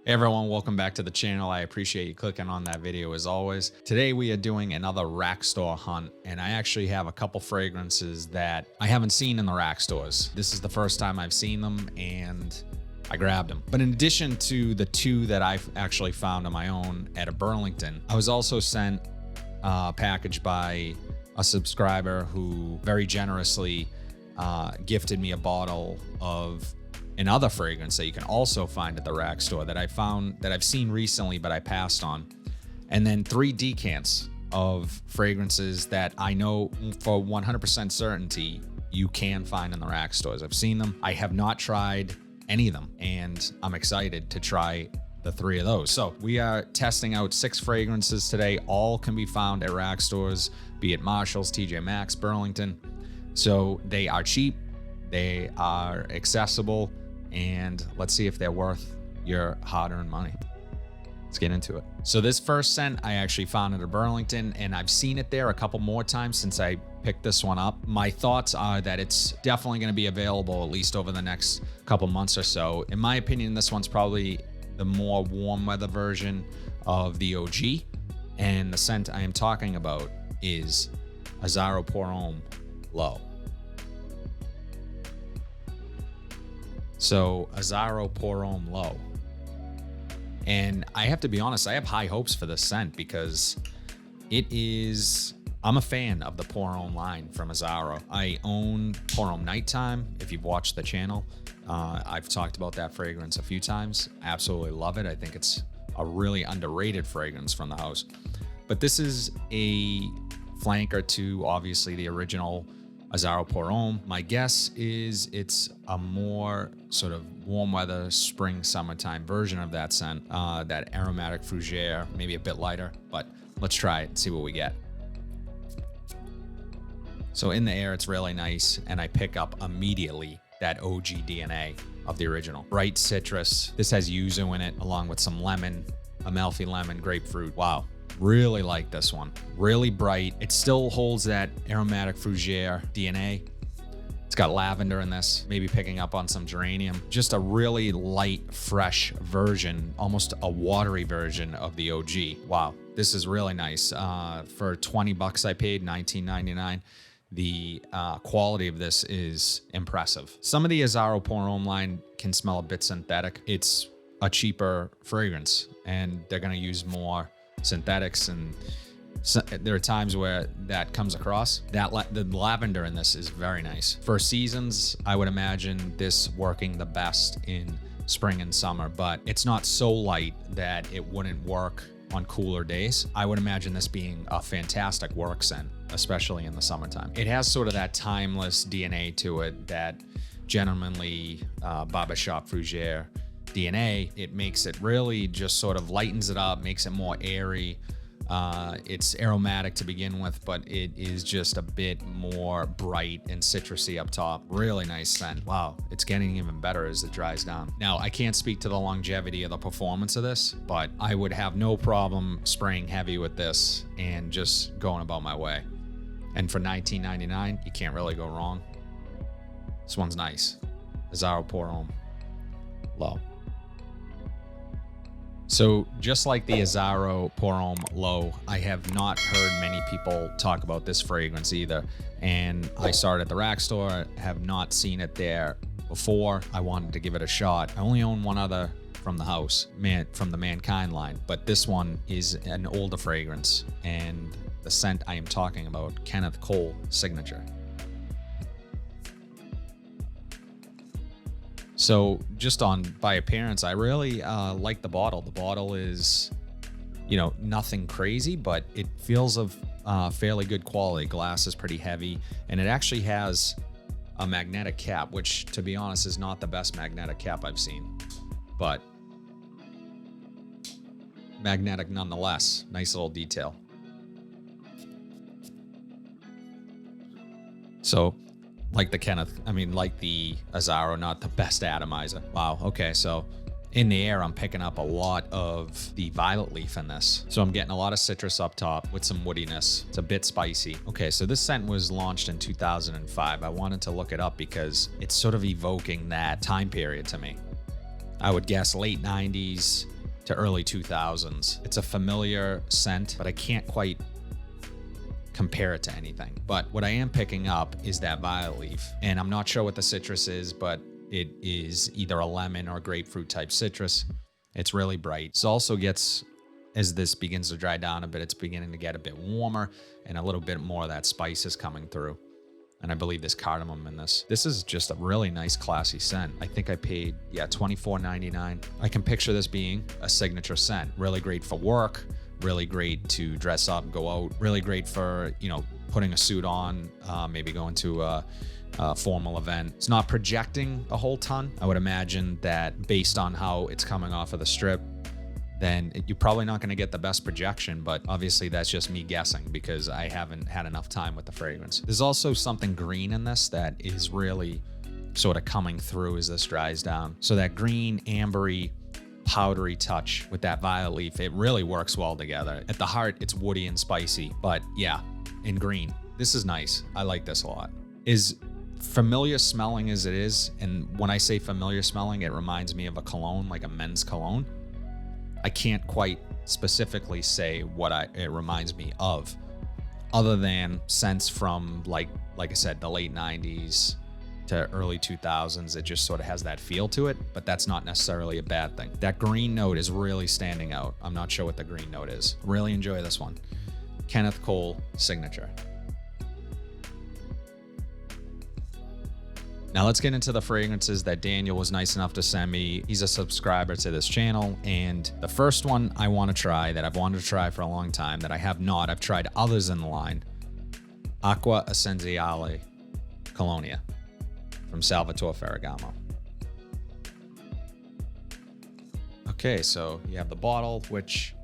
Hey everyone, welcome back to the channel. I appreciate you clicking on that video as always. Today we are doing another rack store hunt, and I actually have a couple fragrances that I haven't seen in the rack stores. This is the first time I've seen them and I grabbed them. But in addition to the two that I've actually found on my own at a Burlington, I was also sent a package by a subscriber who very generously gifted me a bottle of another fragrance that you can also find at the rack store that I found that I've seen recently, but I passed on. And then 3 decants of fragrances that I know for 100% certainty you can find in the rack stores. I've seen them. I have not tried any of them, and I'm excited to try the 3 of those. So we are testing out 6 fragrances today. All can be found at rack stores, be it Marshall's, TJ Maxx, Burlington. So they are cheap, they are accessible, and let's see if they're worth your hard-earned money. Let's get into it. So this first scent I actually found at a Burlington, and I've seen it there a couple more times since I picked this one up. My thoughts are that it's definitely going to be available at least over the next couple months or so. In my opinion, this one's probably the more warm weather version of the OG, and the scent I am talking about is Azzaro Parfum Low. So Azzaro Parfum Low. And I have to be honest, I have high hopes for this scent because I'm a fan of the Parfum line from Azzaro. I own Parfum Nighttime. If you've watched the channel, I've talked about that fragrance a few times. Absolutely love it. I think it's a really underrated fragrance from the house. But this is a flanker to obviously the original Azzaro Parfum. My guess is it's a more sort of warm weather, spring, summertime version of that scent, that aromatic fougere, maybe a bit lighter, but let's try it and see what we get. So in the air, it's really nice, and I pick up immediately that OG DNA of the original. Bright citrus. This has yuzu in it, along with some lemon, Amalfi lemon, grapefruit. Wow. Really like this one. Really bright. It still holds that aromatic fougere DNA. It's got lavender in this, maybe picking up on some geranium. Just a really light, fresh version, almost a watery version of the OG. Wow, this is really nice. For 20 bucks I paid, $19.99. The quality of this is impressive. Some of the Azzaro Parfum line can smell a bit synthetic. It's a cheaper fragrance, and they're gonna use more synthetics, and so there are times where that comes across. The lavender in this is very nice. For seasons, I would imagine this working the best in spring and summer, but it's not so light that it wouldn't work on cooler days. I would imagine this being a fantastic work scent, especially in the summertime. It has sort of that timeless DNA to it, that gentlemanly barbershop fougere DNA. It makes it really just sort of lightens it up, makes it more airy. It's aromatic to begin with, but it is just a bit more bright and citrusy up top. Really nice scent. Wow, it's getting even better as it dries down. Now, I can't speak to the longevity of the performance of this, but I would have no problem spraying heavy with this and just going about my way. And for $19.99, you can't really go wrong. This one's nice. Azzaro Parfum Low. So just like the Azzaro Parfum Low, I have not heard many people talk about this fragrance either. And I saw it at the rack store, have not seen it there before. I wanted to give it a shot. I only own one other from the house, from the Mankind line, but this one is an older fragrance, and the scent I am talking about, Kenneth Cole Signature. So just by appearance, I really like the bottle. The bottle is, nothing crazy, but it feels of fairly good quality. Glass is pretty heavy, and it actually has a magnetic cap, which, to be honest, is not the best magnetic cap I've seen, but magnetic nonetheless. Nice little detail. So, like the Azzaro, not the best atomizer. Wow, okay, so in the air, I'm picking up a lot of the violet leaf in this. So I'm getting a lot of citrus up top with some woodiness. It's a bit spicy. Okay, so this scent was launched in 2005. I wanted to look it up because it's sort of evoking that time period to me. I would guess late 90s to early 2000s. It's a familiar scent, but I can't quite compare it to anything. But what I am picking up is that violet leaf. And I'm not sure what the citrus is, but it is either a lemon or grapefruit type citrus. It's really bright. It also gets, as this begins to dry down a bit, it's beginning to get a bit warmer and a little bit more of that spice is coming through. And I believe there's cardamom in this. This is just a really nice, classy scent. I think I paid, $24.99. I can picture this being a signature scent. Really great for work, really great to dress up, go out, really great for, putting a suit on, maybe going to a formal event. It's not projecting a whole ton. I would imagine that based on how it's coming off of the strip, then you're probably not going to get the best projection, but obviously that's just me guessing because I haven't had enough time with the fragrance. There's also something green in this that is really sort of coming through as this dries down. So that green, ambery, powdery touch with that violet leaf, it really works well together. At the heart, it's woody and spicy, but yeah, in green. This is nice. I like this a lot. Is familiar smelling as it is, and when I say familiar smelling, it reminds me of a cologne, like a men's cologne. I can't quite specifically say what it reminds me of, other than scents from like I said, the late 90s to early 2000s. It just sort of has that feel to it, but that's not necessarily a bad thing. That green note is really standing out. I'm not sure what the green note is. Really enjoy this one. Kenneth Cole Signature. Now let's get into the fragrances that Daniel was nice enough to send me. He's a subscriber to this channel, and the first one I want to try, that I've wanted to try for a long time, that I have not, I've tried others in the line, Acqua Essenziale Colonia from Salvatore Ferragamo. Okay, so you have the bottle, which,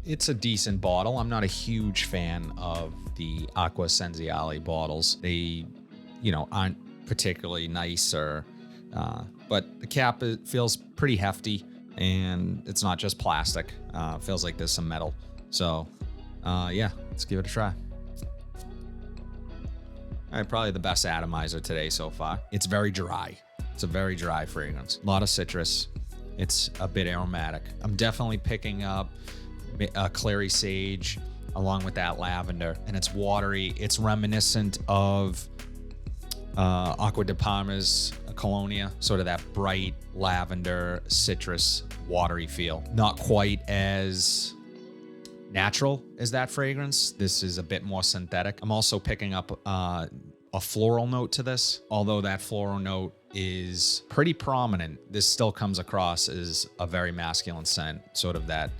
it's a decent bottle. I'm not a huge fan of the Acqua Essenziale bottles. They aren't particularly nice but the cap, it feels pretty hefty, and it's not just plastic. It feels like there's some metal. So let's give it a try. All right, probably the best atomizer today so far. It's very dry. It's a very dry fragrance. A lot of citrus. It's a bit aromatic. I'm definitely picking up a clary sage along with that lavender, and it's watery. It's reminiscent of Acqua di Parma's Colonia, sort of that bright lavender, citrus, watery feel. Not quite as natural as that fragrance. This is a bit more synthetic. I'm also picking up a floral note to this. Although that floral note is pretty prominent, this still comes across as a very masculine scent, sort of that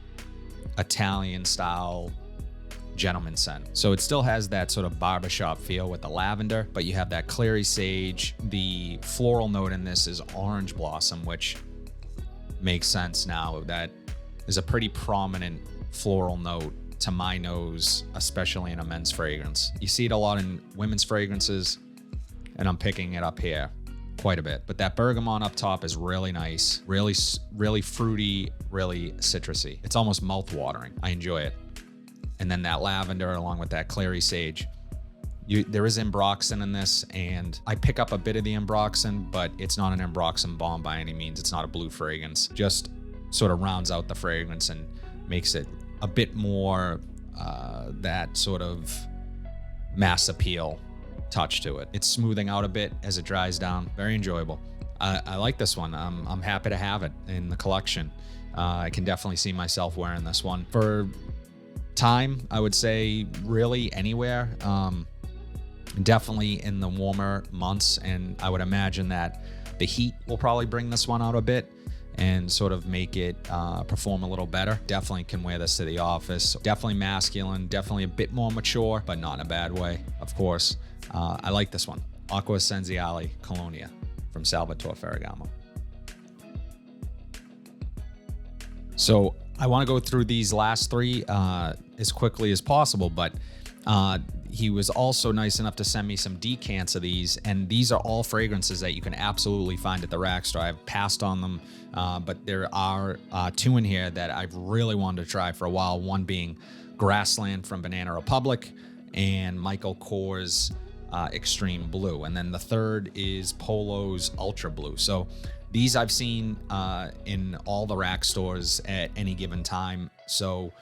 Italian style gentleman scent. So it still has that sort of barbershop feel with the lavender, but you have that clary sage. The floral note in this is orange blossom, which makes sense now. That is a pretty prominent floral note to my nose, especially in a men's fragrance. You see it a lot in women's fragrances, and I'm picking it up here quite a bit. But that bergamot up top is really nice, really fruity, really citrusy. It's almost mouth-watering. I enjoy it. And then that lavender along with that clary sage. There is ambroxan in this, and I pick up a bit of the ambroxan, but it's not an ambroxan bomb by any means. It's not a blue fragrance. Just sort of rounds out the fragrance and makes it a bit more that sort of mass appeal touch to it. It's smoothing out a bit as it dries down. Very enjoyable. I like this one. I'm happy to have it in the collection. I can definitely see myself wearing this one. For time, I would say really anywhere. Definitely in the warmer months, and I would imagine that the heat will probably bring this one out a bit and sort of make it perform a little better. Definitely can wear this to the office. Definitely masculine, definitely a bit more mature, but not in a bad way, of course. I like this one. Acqua Essenziale Colonia from Salvatore Ferragamo. So I want to go through these last three as quickly as possible, but he was also nice enough to send me some decants of these, and these are all fragrances that you can absolutely find at the rack store. I've passed on them, but there are two in here that I've really wanted to try for a while, one being Grassland from Banana Republic and Michael Kors Extreme Blue, and then the third is Polo's Ultra Blue. So These I've seen in all the rack stores at any given time. So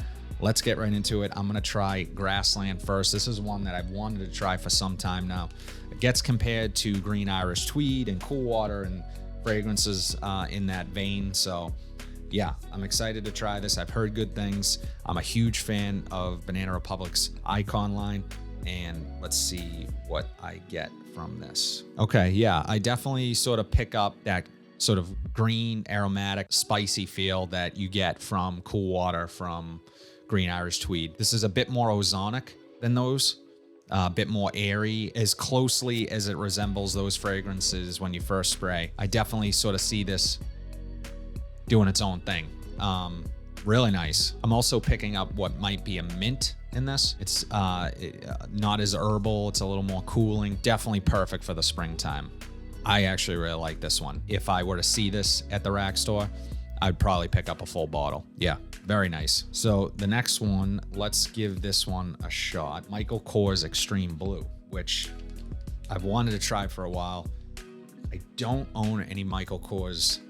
let's get right into it. I'm gonna try Grassland first. This is one that I've wanted to try for some time now. It gets compared to Green Irish Tweed and Cool Water and fragrances in that vein. So yeah, I'm excited to try this. I've heard good things. I'm a huge fan of Banana Republic's Icon line, and let's see what I get from this. Okay, yeah, I definitely sort of pick up that sort of green, aromatic, spicy feel that you get from Cool Water, from Green Irish Tweed. This is a bit more ozonic than those, a bit more airy, as closely as it resembles those fragrances when you first spray. I definitely sort of see this doing its own thing. Really nice. I'm also picking up what might be a mint in this. It's not as herbal. It's a little more cooling. Definitely perfect for the springtime. I actually really like this one. If I were to see this at the rack store, I'd probably pick up a full bottle. Yeah, very nice. So the next one, let's give this one a shot. Michael Kors Extreme Blue, which I've wanted to try for a while. I don't own any Michael Kors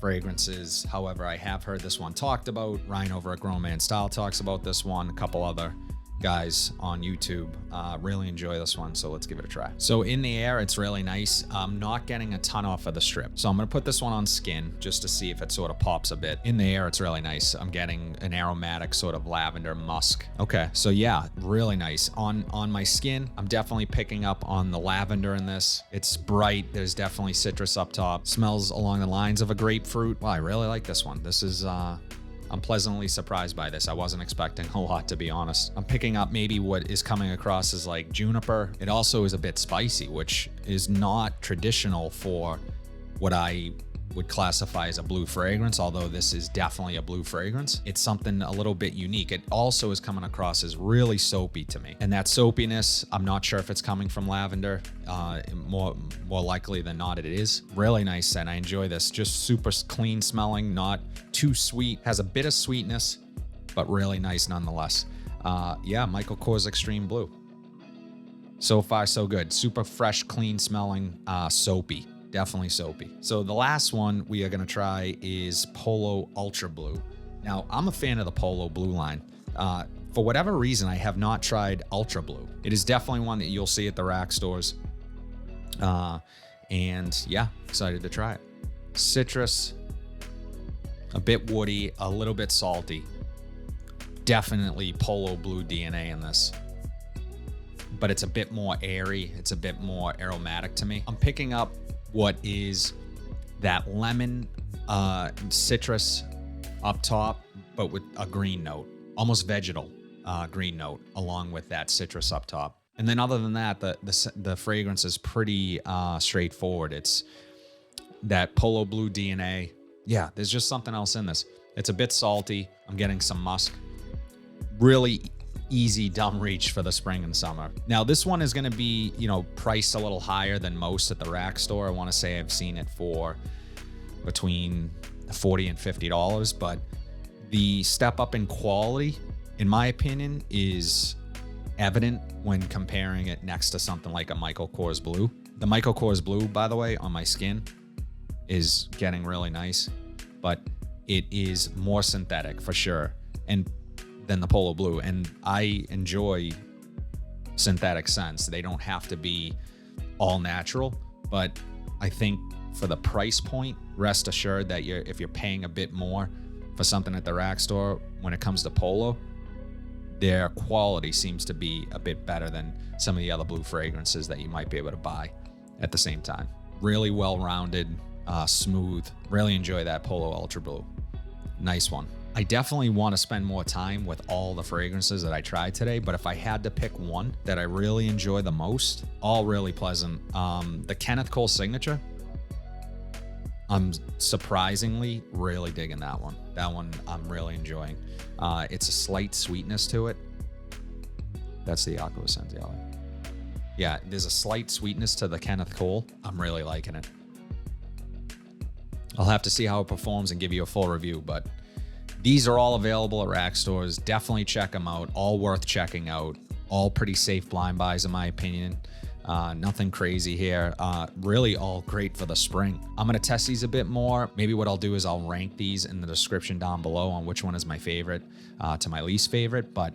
fragrances. However, I have heard this one talked about. Ryan over at Grown Man Style talks about this one. A couple other guys on YouTube really enjoy this one, so let's give it a try. So in the air, it's really nice. I'm not getting a ton off of the strip, so I'm gonna put this one on skin just to see if it sort of pops a bit. In the air, it's really nice. I'm getting an aromatic sort of lavender musk. Okay, so yeah, really nice. On my skin, I'm definitely picking up on the lavender in this. It's bright. There's definitely citrus up top. Smells along the lines of a grapefruit. Wow, I really like this one. This is I'm pleasantly surprised by this. I wasn't expecting a lot, to be honest. I'm picking up maybe what is coming across as like juniper. It also is a bit spicy, which is not traditional for what I would classify as a blue fragrance, although this is definitely a blue fragrance. It's something a little bit unique. It also is coming across as really soapy to me. And that soapiness, I'm not sure if it's coming from lavender. More likely than not, it is. Really nice scent. I enjoy this. Just super clean smelling, not too sweet. Has a bit of sweetness, but really nice nonetheless. Yeah, Michael Kors Extreme Blue. So far, so good. Super fresh, clean smelling, soapy. Definitely soapy. So the last one we are gonna try is Polo Ultra Blue. Now, I'm a fan of the Polo Blue line. For whatever reason, I have not tried Ultra Blue. It is definitely one that you'll see at the rack stores. And yeah, excited to try it. Citrus, a bit woody, a little bit salty. Definitely Polo Blue DNA in this. But it's a bit more airy. It's a bit more aromatic to me. I'm picking up what is that lemon citrus up top, but with a green note, almost vegetal green note, along with that citrus up top. And then other than that, the fragrance is pretty straightforward. It's that Polo Blue DNA. Yeah, there's just something else in this. It's a bit salty. I'm getting some musk. Really easy dumb reach for the spring and summer. Now this one is going to be, priced a little higher than most at the rack store. I want to say I've seen it for between $40 and $50, but the step up in quality, in my opinion, is evident when comparing it next to something like a Michael Kors Blue. The Michael Kors Blue, by the way, on my skin is getting really nice, but it is more synthetic for sure. And than the Polo Blue, and I enjoy synthetic scents. They don't have to be all natural, but I think for the price point, rest assured that if you're paying a bit more for something at the rack store, when it comes to Polo, their quality seems to be a bit better than some of the other blue fragrances that you might be able to buy at the same time. Really well-rounded, smooth. Really enjoy that Polo Ultra Blue. Nice one. I definitely want to spend more time with all the fragrances that I tried today, but if I had to pick one that I really enjoy the most, all really pleasant. The Kenneth Cole Signature, I'm surprisingly really digging that one. That one I'm really enjoying. It's a slight sweetness to it. That's the Acqua Essenziale. Yeah, there's a slight sweetness to the Kenneth Cole. I'm really liking it. I'll have to see how it performs and give you a full review, but these are all available at rack stores. Definitely check them out. All worth checking out. All pretty safe blind buys, in my opinion. Nothing crazy here. Really all great for the spring. I'm going to test these a bit more. Maybe what I'll do is I'll rank these in the description down below on which one is my favorite to my least favorite. But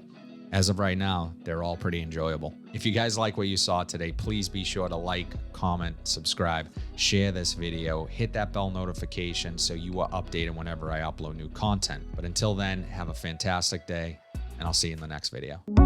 as of right now, they're all pretty enjoyable. If you guys like what you saw today, please be sure to like, comment, subscribe, share this video, hit that bell notification so you are updated whenever I upload new content. But until then, have a fantastic day, and I'll see you in the next video.